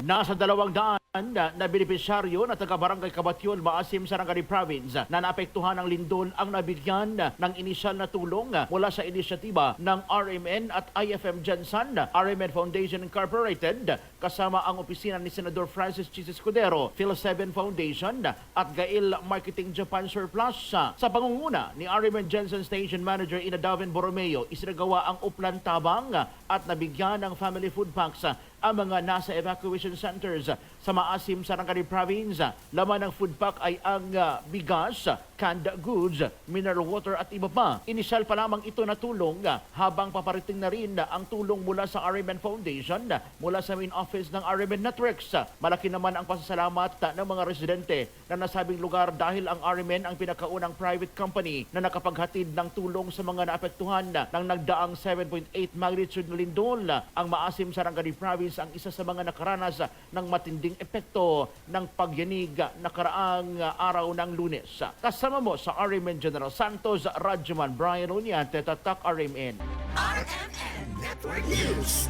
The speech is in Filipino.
Nasa 200 na benepisyaryo na taga-barangay Cabatyon, Maasim, Sarangani Province na naapektuhan ng lindol ang nabigyan ng inisyal na tulong mula sa inisyatiba ng RMN at IFM Jansan, RMN Foundation Incorporated, kasama ang opisina ni Senador Francis Chis Escudero, Phil7 Foundation at Gail Marketing Japan Surplus. Sa pangunguna ni RMN Jansan Station Manager Ina Davin Borromeo, isinagawa ang uplan tabang at nabigyan ng family food packs ang mga nasa evacuation centers sa Maasim, Sarangani Province. Laman ng food pack ay ang bigas, canned goods, mineral water at iba pa. Inisyal pa lamang ito na tulong habang paparating na rin ang tulong mula sa RMN Foundation mula sa main office ng RMN Networks. Malaki naman ang pasasalamat ng mga residente na nasabing lugar dahil ang RMN ang pinakaunang private company na nakapaghatid ng tulong sa mga naapektuhan ng nagdaang 7.8 magnitude na lindol. Ang Maasim, Sarangani Province ang isa sa mga nakaranas ng matinding epekto ng pagyanig nakaraang araw ng Lunes. Kasama mo sa RMN General Santos, Radyoman Brian Oñate, Tatak RMN. RMN Network News.